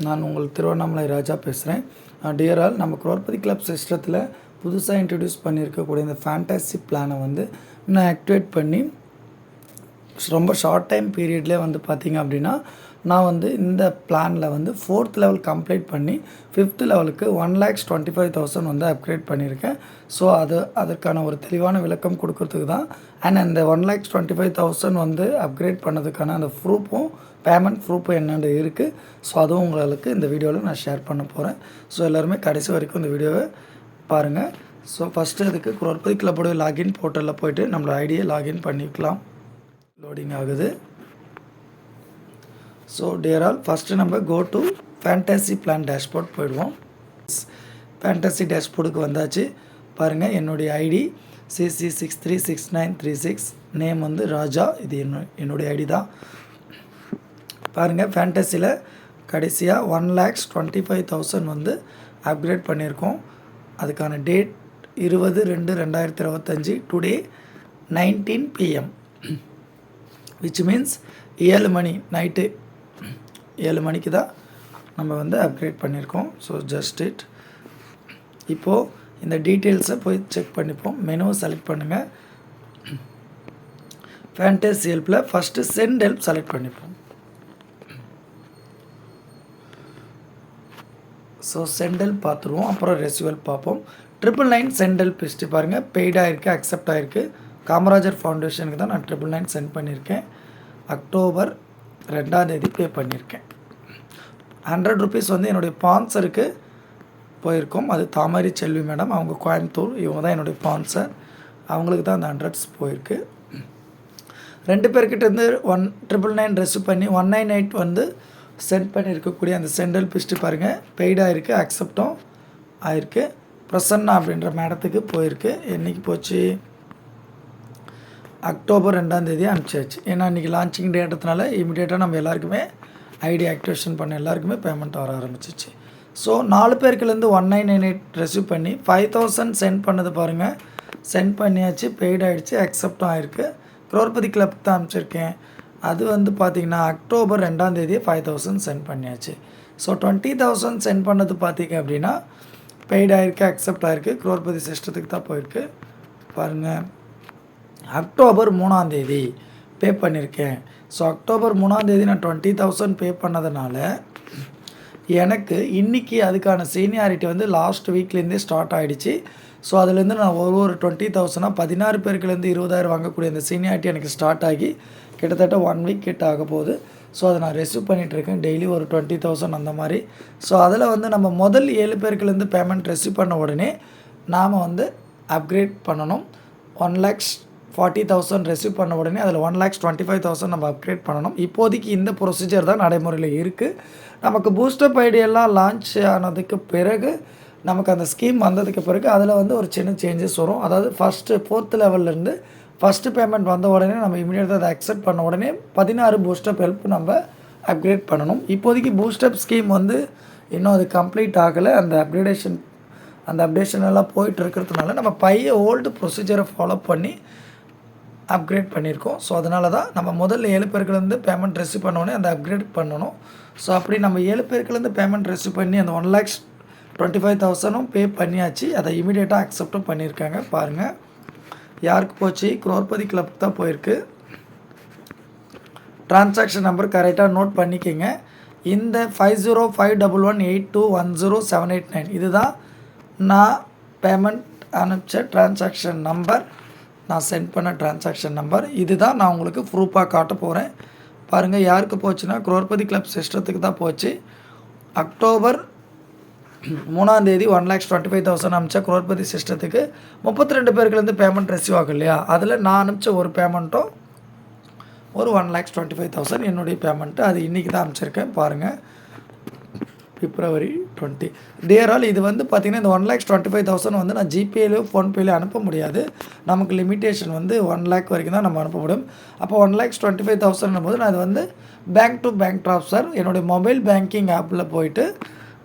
நான் உங்கள் திருவண்ணாமலை ராஜா பேசுகிறேன். டியர் ஆல், நம்ம க்ரோர்பதி கிளப் சிஸ்டத்தில் புதுசாக இன்ட்ரடியூஸ் பண்ணியிருக்கக்கூடிய இந்த ஃபேண்டசி பிளானை வந்து நான் ஆக்டிவேட் பண்ணி ரொம்ப ஷார்ட் டைம் பீரியட்லேயே வந்து பார்த்திங்க அப்படின்னா நான் வந்து இந்த பிளானில் வந்து 4th லெவல் கம்ப்ளீட் பண்ணி 5th லெவலுக்கு 1,25,000 வந்து அப்கிரேட் பண்ணியிருக்கேன். ஸோ அதற்கான ஒரு தெளிவான விளக்கம் கொடுக்கறதுக்கு தான். அண்ட் அந்த 1,25,000 வந்து அப்கிரேட் பண்ணதுக்கான அந்த பேமெண்ட் ப்ரூஃபும் என்னென்னு இருக்குது. ஸோ அதுவும் உங்களுக்கு இந்த வீடியோவில் நான் ஷேர் பண்ண போகிறேன். ஸோ எல்லோருமே கடைசி வரைக்கும் இந்த வீடியோவை பாருங்கள். ஸோ ஃபஸ்ட்டு அதுக்கு க்ரோர்பதி கிளப்போடைய லாகின் போர்ட்டலில் போய்ட்டு நம்மளோட ஐடியை லாகின் பண்ணிக்கலாம். லோடிங் ஆகுது. ஸோ டியர் ஆல், ஃபஸ்ட்டு நம்ம go to fantasy plan dashboard போயிடுவோம். ஃபேண்டசி டேஷ்போர்டுக்கு வந்தாச்சு. பாருங்கள், என்னுடைய ஐடி CC636936, நேம் வந்து ராஜா. இது என்னுடைய ஐடி தான். பாருங்கள், ஃபேண்டசியில் கடைசியாக 1,25,000 வந்து அப்கிரேட் பண்ணியிருக்கோம். அதுக்கான date 20/2/2025 today 19 PM, which means 7 மணி நைட்டு 7 மணிக்கு தான் நம்ம வந்து அப்கிரேட் பண்ணியிருக்கோம். So just it. இப்போது இந்த டீட்டெயில்ஸை போய் செக் பண்ணிப்போம். மெனுவை செலக்ட் பண்ணுங்கள். ஃபேண்டசி ஹெல்ப்பில் ஃபஸ்ட்டு சென்ட் ஹெல்ப் செலக்ட் பண்ணிப்போம். ஸோ சென்ட் ஹெல்ப் பார்த்துருவோம். அப்புறம் ரெசிவல் பார்ப்போம். 999 சென்ட் ஹெல்ப் ஹிஸ்ட்ரி பாருங்கள், பெய்டாக இருக்குது, அக்செப்ட் ஆகிருக்கு. காமராஜர் ஃபவுண்டேஷனுக்கு தான் நான் 999 சென்ட் பண்ணியிருக்கேன். அக்டோபர் 2 பே பண்ணியிருக்கேன். 100 rupees வந்து என்னுடைய ஸ்பான்சருக்கு போயிருக்கோம். அது தாமரை செல்வி மேடம், அவங்க கோயம்புத்தூர். இவங்க தான் என்னுடைய ஸ்பான்சர். அவங்களுக்கு தான் அந்த 100 போயிருக்கு. 2 பேர்கிட்டேருந்து 999 ரெசிவ் பண்ணி 198 வந்து சென்ட் பண்ணியிருக்கக்கூடிய அந்த சென்ட் ஹெல்ப் ஹிஸ்ட்ரி பாருங்கள், பெய்டாக இருக்குது, அக்செப்டும் ஆயிருக்கு. பிரசன்னா அப்படின்ற மேடத்துக்கு போயிருக்கு. என்றைக்கு போச்சு? அக்டோபர் 2 அனுப்பிச்சாச்சு. ஏன்னா இன்றைக்கி லான்ச்சிங் டேட்டத்தினால இமீடியட்டாக நம்ம எல்லாருக்குமே ஐடி ஆக்டிவேஷன் பண்ண எல்லாருக்குமே பேமெண்ட் வர ஆரம்பிச்சிச்சு. ஸோ 4 பேருக்குலேருந்து 1998 ரெசிவ் பண்ணி 5,000 சென்ட் பண்ணது பாருங்கள், சென்ட் பண்ணியாச்சு, பெய்ட் ஆகிடுச்சு, அக்செப்டும் ஆகிருக்கு. க்ரோர்பதி கிளப் தான் அனுப்பிச்சிருக்கேன். அது வந்து பார்த்திங்கன்னா அக்டோபர் 2 5,000 சென்ட் பண்ணியாச்சு. ஸோ 20,000 சென்ட் பண்ணது பார்த்திங்க அப்படின்னா பெய்ட் ஆகிருக்கு, அக்செப்ட் ஆகிருக்கு. க்ரோர்பதி சிஸ்டத்துக்கு தான் போயிருக்கு. பாருங்கள், அக்டோபர் 3 பே பண்ணியிருக்கேன். ஸோ அக்டோபர் 3 நான் 20,000 பே பண்ணதுனால எனக்கு இன்றைக்கி அதுக்கான சீனியாரிட்டி வந்து லாஸ்ட் வீக்லேருந்தே ஸ்டார்ட் ஆகிடுச்சு. ஸோ அதுலேருந்து நான் ஒரு 20,000 16 பேருக்குலேருந்து 20,000 வாங்கக்கூடிய அந்த சீனியாரிட்டி எனக்கு ஸ்டார்ட் ஆகி கிட்டத்தட்ட 1 வீக் கிட்ட ஆக போகுது. ஸோ அதை நான் ரிசீவ் பண்ணிகிட்ருக்கேன் டெய்லி ஒரு 20,000 அந்த மாதிரி. ஸோ அதில் வந்து நம்ம முதல் 7 பேருக்குலேருந்து பேமெண்ட் ரிசீவ் பண்ண உடனே நாம் வந்து அப்கிரேட் பண்ணணும். 1,40,000 ரிசீவ் பண்ண உடனே அதில் 1,25,000 நம்ம அப்கிரேட் பண்ணணும். இப்போதைக்கு இந்த ப்ரொசீஜர் தான் நடைமுறையில் இருக்குது. நமக்கு பூஸ்டப் ஐடியெல்லாம் லான்ச் ஆனதுக்கு பிறகு, நமக்கு அந்த ஸ்கீம் வந்ததுக்கு பிறகு அதில் வந்து ஒரு சின்ன சேஞ்சஸ் வரும். அதாவது 4th லெவல்லேருந்து ஃபஸ்ட்டு பேமெண்ட் வந்த உடனே நம்ம இமீடியட்டாக அதை அக்செப்ட் பண்ண உடனே 16 பூஸ்டப் ஹெல்ப் நம்ம அப்கிரேட் பண்ணணும். இப்போதைக்கு பூஸ்டப் ஸ்கீம் வந்து இன்னும் அது கம்ப்ளீட் ஆகலை. அந்த அப்டேஷன் எல்லாம் போயிட்டு இருக்கிறதுனால நம்ம ஓல்டு ப்ரொசீஜரை ஃபாலோ பண்ணி அப்கிரேட் பண்ணியிருக்கோம். ஸோ அதனால தான் நம்ம முதல்ல 7 பேருக்குலேருந்து பேமெண்ட் ரிசீவ் பண்ணோடனே அந்த அப்கிரேட் பண்ணணும். ஸோ அப்படி நம்ம 7 பேருக்குலேருந்து பேமெண்ட் ரிசீவ் பண்ணி அந்த 1,25,000 பே பண்ணியாச்சு. அதை இமீடியட்டாக அக்செப்டும் பண்ணியிருக்காங்க. பாருங்கள், யாருக்கு போச்சு? க்ரோர்பதி கிளப்புக்கு தான் போயிருக்கு. ட்ரான்சாக்ஷன் நம்பர் கரெக்டாக நோட் பண்ணிக்கோங்க. இந்த 505118210789 இதுதான் நான் பேமெண்ட் அனுப்பிச்ச ட்ரான்சாக்ஷன் நம்பர், நான் சென்ட் பண்ண ட்ரான்சாக்ஷன் நம்பர். இது தான் நான் உங்களுக்கு ப்ரூஃபாக காட்ட போகிறேன். பாருங்கள், யாருக்கு போச்சுன்னா க்ரோர்பதி கிளப் சிஸ்டத்துக்கு தான் போச்சு. அக்டோபர் 3 1,25,000 அனுப்பிச்ச க்ரோர்பதி சிஸ்டத்துக்கு 32 பேருக்குலேருந்து பேமெண்ட் ரிசீவ் ஆகும் இல்லையா? அதில் நான் அனுப்பிச்ச ஒரு பேமெண்ட்டும் ஒரு 1,25,000 என்னுடைய பேமெண்ட்டு. அது இன்றைக்கி தான் அனுப்பிச்சிருக்கேன். பாருங்கள், February 20. டியர் ஆல், இது வந்து பார்த்திங்கன்னா இந்த 1,25,000 வந்து நான் ஜிபேலையோ ஃபோன்பேலையோ அனுப்ப முடியாது. நமக்கு லிமிட்டேஷன் வந்து 1 lakh வரைக்கும் தான் நம்ம அனுப்ப முடியும். அப்போ 1,25,000 போது நான் இது வந்து பேங்க் டு பேங்க் ட்ரான்ஸ்ஃபர் என்னுடைய மொபைல் பேங்கிங் ஆப்பில் போயிட்டு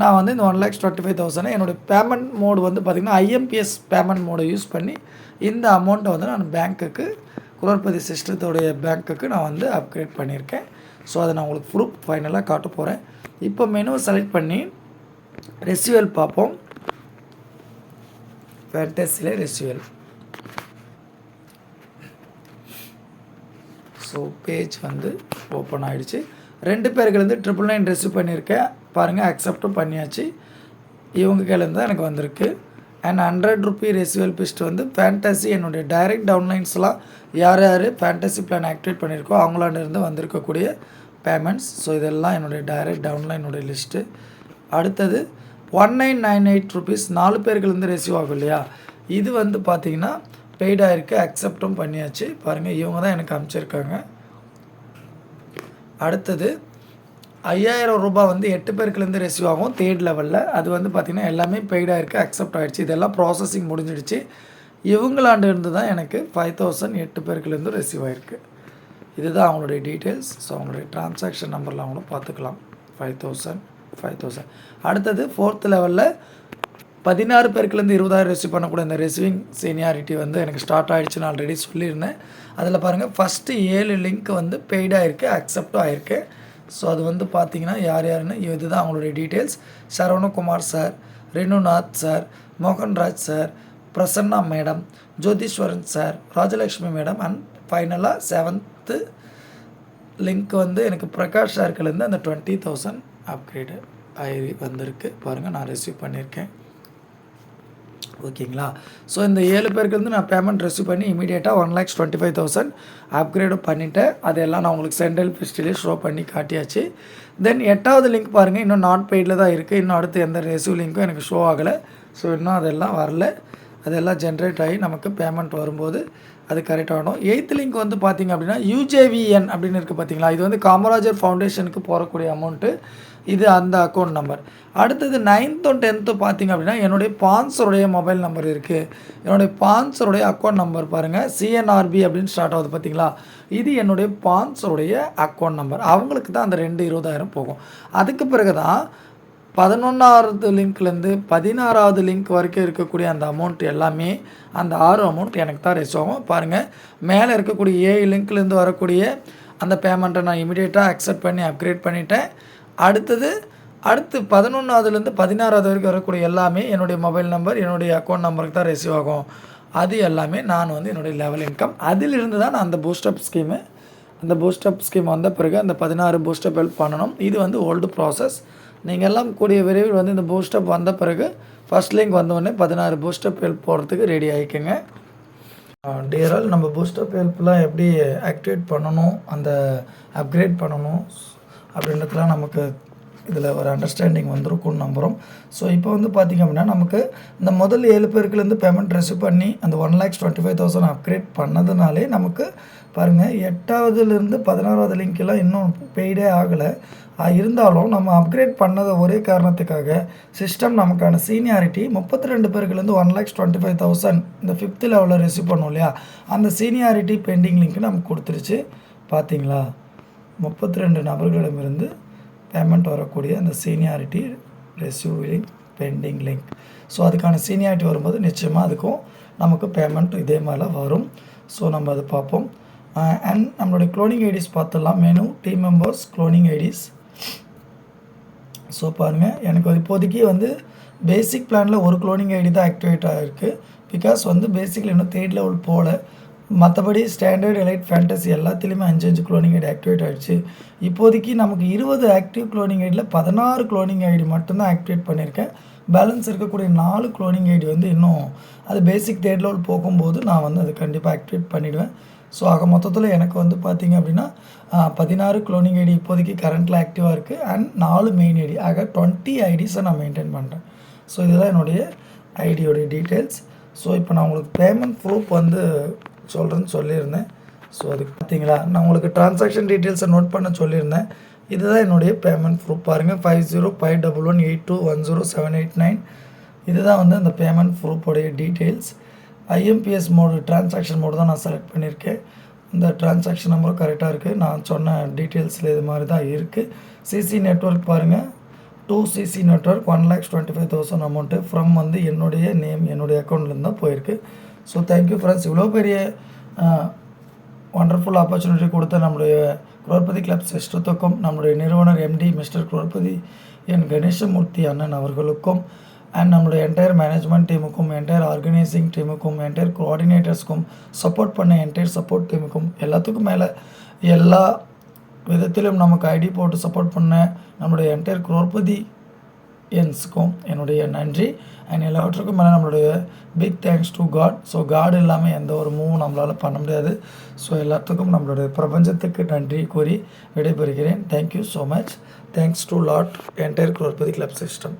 நான் வந்து இந்த 1,25,000 என்னுடைய பேமெண்ட் மோடு வந்து பார்த்திங்கன்னா IMPS பேமெண்ட் மோடை யூஸ் பண்ணி இந்த அமௌண்ட்டை வந்து நான் பேங்க்குக்கு, க்ரோர்பதி சிஸ்டத்தோடைய பேங்க்குக்கு நான் வந்து அப்கிரேட் பண்ணியிருக்கேன். ஸோ அதை நான் உங்களுக்கு ப்ரூஃப் ஃபைனலாக காட்ட போகிறேன். இப்போ மெனுவை செலக்ட் பண்ணி ரெசியூவல் பார்ப்போம். ஃபேண்டஸியில் ரெசியூவல். ஸோ பேஜ் வந்து ஓப்பன் ஆகிடுச்சு. 2 பேருக்குலேருந்து 999 ரெசிவ் பண்ணியிருக்கேன். பாருங்கள், அக்செப்டும் பண்ணியாச்சு. இவங்க கையிலேருந்து தான் எனக்கு வந்திருக்கு. அண்ட் 100 ரூபி ரெசிவல் பிஸ்ட் வந்து ஃபேண்டசி என்னுடைய டைரக்ட் டவுன்லைன்ஸ்லாம் யார் யார் ஃபேண்டசி பிளான் ஆக்டிவேட் பண்ணியிருக்கோ அவங்களாண்டிருந்து வந்திருக்கக்கூடிய பேமெண்ட்ஸ். ஸோ இதெல்லாம் என்னுடைய டைரக்ட் டவுன்லைனுடைய லிஸ்ட்டு. அடுத்தது 1998 ருபீஸ் 4 பேருக்குலேருந்து ரெசிவ் ஆகும் இல்லையா, இது வந்து பார்த்திங்கன்னா பெய்டாக இருக்குது, அக்செப்டும் பண்ணியாச்சு. பாருங்கள், இவங்க தான் எனக்கு அனுப்பிச்சிருக்காங்க. அடுத்தது 5000 ரூபாய் வந்து 8 பேருக்குலேருந்து ரெசிவ் ஆகும் தேர்ட் லெவலில். அது வந்து பார்த்திங்கன்னா எல்லாமே பெய்டாக இருக்குது, அக்செப்ட் ஆகிடுச்சு. இதெல்லாம் ப்ராசஸிங் முடிஞ்சிடுச்சு. இவங்களாண்டு இருந்து தான் எனக்கு 5000 8 பேருக்குலேருந்து ரெசிவ் ஆகிருக்கு. இதுதான் அவங்களுடைய டீட்டெயில்ஸ். ஸோ அவங்களுடைய ட்ரான்சாக்ஷன் நம்பரில் அவங்களும் பார்த்துக்கலாம். 5000. அடுத்தது 4th லெவலில் 16 பேருக்குலேருந்து 20,000 ரெசிவ் பண்ணக்கூடிய இந்த ரெசிவிங் சீனியாரிட்டி வந்து எனக்கு ஸ்டார்ட் ஆகிடுச்சுன்னு ஆல்ரெடி சொல்லியிருந்தேன். அதில் பாருங்கள், ஃபஸ்ட்டு 7 லிங்க் வந்து பெய்டாக இருக்குது, அக்செப்டும் ஆகிருக்கு. ஸோ அது வந்து பார்த்திங்கன்னா யார் யாருன்னு இதுதான் அவங்களுடைய details. Saravanakumar sir, Renunath sir, Mohanraj sir, Prasanna madam, Jothiswaran sir, Rajalakshmi madam. And ஃபைனலாக 7th லிங்க் வந்து எனக்கு பிரகாஷ் சார்க்கிலேருந்து அந்த 20,000 அப்கிரேடு ஆகி வந்திருக்கு. பாருங்கள், நான் ரிசீவ் பண்ணியிருக்கேன். ஓகேங்களா. ஸோ இந்த 7 பேருக்கு வந்து நான் பேமெண்ட் ரிசீவ் பண்ணி இமீடியட்டாக 1,25,000 அப்கிரேடும் பண்ணிவிட்டேன். அதெல்லாம் நான் உங்களுக்கு சென்ட்ரல் பிஸ்டிலே ஷோ பண்ணி காட்டியாச்சு. தென் 8வது லிங்க் பாருங்கள், இன்னும் நாட் பெய்டில் தான் இருக்குது. இன்னும் அடுத்து எந்த ரிசீவ் லிங்க்கும் எனக்கு ஷோ ஆகலை. ஸோ இன்னும் அதெல்லாம் வரல. அதெல்லாம் ஜென்ரேட் ஆகி நமக்கு பேமெண்ட் வரும்போது அது கரெக்டாகணும். 8th லிங்க் வந்து பார்த்திங்க அப்படின்னா UJVN அப்படின்னு இருக்குது பார்த்தீங்களா, இது வந்து காமராஜர் ஃபவுண்டேஷனுக்கு போகக்கூடிய அமௌண்ட்டு. இது அந்த அக்கௌண்ட் நம்பர். அடுத்தது 9th and 10th பார்த்திங்க அப்படின்னா என்னுடைய ஸ்பான்சருடைய மொபைல் நம்பர் இருக்குது. என்னுடைய ஸ்பான்சருடைய அக்கௌண்ட் நம்பர் பாருங்கள், CNRB அப்படின்னு ஸ்டார்ட் ஆகுது பார்த்தீங்களா, இது என்னுடைய ஸ்பான்சருடைய அக்கௌண்ட் நம்பர். அவங்களுக்கு தான் அந்த 20,000 போகும். அதுக்கு பிறகு தான் 11வது லிங்க்லேருந்து 16வது லிங்க் வரைக்கும் இருக்கக்கூடிய அந்த அமௌண்ட் எல்லாமே, அந்த 6 அமௌண்ட் எனக்கு தான் ரெசிவ் ஆகும். பாருங்கள், மேலே இருக்கக்கூடிய 7 லிங்க்லேருந்து வரக்கூடிய அந்த பேமெண்ட்டை நான் இமீடியட்டாக அக்செப்ட் பண்ணி அப்கிரேட் பண்ணிட்டேன். அடுத்து 11வதுலேருந்து 16வது வரைக்கும் வரக்கூடிய எல்லாமே என்னுடைய மொபைல் நம்பர், என்னுடைய அக்கௌண்ட் நம்பருக்கு தான் ரிசீவ் ஆகும். அது எல்லாமே நான் வந்து என்னுடைய லெவல் இன்கம் அதிலிருந்து தான் நான் அந்த பூஸ்டப் ஸ்கீமு, அந்த பூஸ்டப் ஸ்கீம் வந்த பிறகு அந்த 16 பூஸ்டப் ஹெல்ப் பண்ணணும். இது வந்து ஓல்டு ப்ராசஸ். நீங்கள் எல்லாம் கூடிய விரைவில் வந்து இந்த பூஸ்டப் வந்த பிறகு ஃபஸ்ட் லிங்க் வந்தோடனே 16 பூஸ்டப் ஹெல்ப் போகிறதுக்கு ரெடி ஆகிக்கோங்க. டியரால் நம்ம பூஸ்டப் ஹெல்ப்லாம் எப்படி ஆக்டிவேட் பண்ணணும், அந்த அப்கிரேட் பண்ணணும் அப்படின்றதுலாம் நமக்கு இதில் ஒரு அண்டர்ஸ்டாண்டிங் வந்திருக்கும்னு நம்புகிறோம். ஸோ இப்போ வந்து பார்த்திங்க அப்படின்னா நமக்கு இந்த முதல் 7 பேருக்குலேருந்து பேமெண்ட் ரிசீவ் பண்ணி அந்த 1,25,000 அப்கிரேட் பண்ணதுனாலே நமக்கு பாருங்கள் 8வதுலேருந்து 16வது லிங்க்கெல்லாம் இன்னும் பெய்டே ஆகலை. இருந்தாலும் நம்ம அப்கிரேட் பண்ணதை ஒரே காரணத்துக்காக சிஸ்டம் நமக்கான சீனியாரிட்டி 32 பேருக்குலேருந்து 1,25,000 இந்த 5th லெவலில் ரிசீவ் பண்ணோம் இல்லையா, அந்த சீனியாரிட்டி பெண்டிங் லிங்க் நமக்கு கொடுத்துருச்சு. பார்த்தீங்களா, 32 நபர்களிடமிருந்து பேமெண்ட் வரக்கூடிய அந்த seniority receive link pending link. So அதுக்கான சீனியாரிட்டி வரும்போது நிச்சயமாக அதுக்கும் நமக்கு பேமெண்ட் இதே மாதிரி வரும். ஸோ நம்ம அதை பார்ப்போம். அண்ட் நம்மளுடைய க்ளோனிங் ஐடிஸ் பார்த்துடலாம். Menu, team members, cloning IDs. So பாருங்கள், எனக்கு இப்போதைக்கு வந்து பேசிக் பிளானில் ஒரு க்ளோனிங் ஐடி தான் ஆக்டிவேட் ஆகிருக்கு. பிகாஸ் வந்து பேசிக்கில் இன்னும் 3rd லெவல் போகல. மற்றபடி ஸ்டாண்டர்ட், எலைட், ஃபேண்டசி எல்லாத்துலேயுமே 5 க்ளோனிங் ஐடி ஆக்டிவேட் ஆகிடுச்சு. இப்போதைக்கு நமக்கு 20 ஆக்டிவ் க்ளோனிங் ஐடியில் 16 க்ளோனிங் ஐடி மட்டும்தான் ஆக்டிவேட் பண்ணியிருக்கேன். பேலன்ஸ் இருக்கக்கூடிய 4 க்ளோனிங் ஐடி வந்து இன்னும் அது பேசிக் 3rd லெவல் போகும்போது நான் வந்து அது கண்டிப்பாக ஆக்டிவேட் பண்ணிவிடுவேன். ஸோ ஆக மொத்தத்தில் எனக்கு வந்து பார்த்திங்க அப்படின்னா 16 க்ளோனிங் ஐடி இப்போதைக்கு கரண்ட்டில் ஆக்டிவாக இருக்குது. அண்ட் 4 மெயின் ஐடி, ஆக 20 ஐடிஸை நான் மெயின்டைன் பண்ணுறேன். ஸோ இதுதான் என்னுடைய ஐடியோடைய டீட்டெயில்ஸ். ஸோ இப்போ நான் உங்களுக்கு பேமெண்ட் ப்ரூஃப் வந்து சொல்கிறேன்னு சொல்லியிருந்தேன். ஸோ அதுக்கு பார்த்தீங்களா, நான் உங்களுக்கு ட்ரான்சாக்ஷன் டீட்டெயில்ஸை நோட் பண்ண சொல்லியிருந்தேன். இதுதான் என்னுடைய பேமெண்ட் ப்ரூஃப். பாருங்கள், 505118210789. இதுதான் வந்து அந்த பேமெண்ட் ப்ரூஃபோடைய details. IMPS mode, transaction mode தான் நான் செலக்ட் பண்ணியிருக்கேன். இந்த ட்ரான்சாக்ஷன் நம்பரும் கரெக்டாக இருக்குது. நான் சொன்ன டீட்டெயில்ஸில் இது மாதிரி தான் இருக்குது. சிசி நெட்வொர்க் பாருங்கள், 2 CC நெட்வொர்க் 1,25,000 அமௌண்ட்டு ஃப்ரம் வந்து என்னுடைய நேம், என்னுடைய அக்கௌண்ட்லேருந்து தான் போயிருக்கு. So thank you friends. இவ்வளோ பெரிய ஒண்டர்ஃபுல் ஆப்பர்ச்சுனிட்டி கொடுத்த நம்மளுடைய குரோர்பதி கிளப் சிஸ்டத்துக்கும் நம்முடைய நிறுவனர் MD mister Crorepati N Ganesamoorthy அண்ணன் அவர்களுக்கும் அண்ட் நம்மளுடைய என்டையர் மேனேஜ்மெண்ட் டீமுக்கும் என்டையர் ஆர்கனைசிங் டீமுக்கும் என்டையர் கோஆர்டினேட்டர்ஸ்க்கும் சப்போர்ட் பண்ண என்டையர் சப்போர்ட் டீமுக்கும் எல்லாத்துக்கும் மேலே எல்லா விதத்திலும் நமக்கு ஐடி போட்டு சப்போர்ட் பண்ண நம்மளுடைய என்டையர் குரோர்பதி என்ஸுக்கும் என்னுடைய நன்றி அண்ட் எல்லாவற்றுக்கும் மேலே நம்மளுடைய big thanks to God. So God இல்லாமல் எந்த ஒரு மூவும் நம்மளால் பண்ண முடியாது. ஸோ எல்லாத்துக்கும் நம்மளுடைய பிரபஞ்சத்துக்கு நன்றி கூறி விடைபெறுகிறேன். Thank you so much. Thanks to lot entire crorepati club system.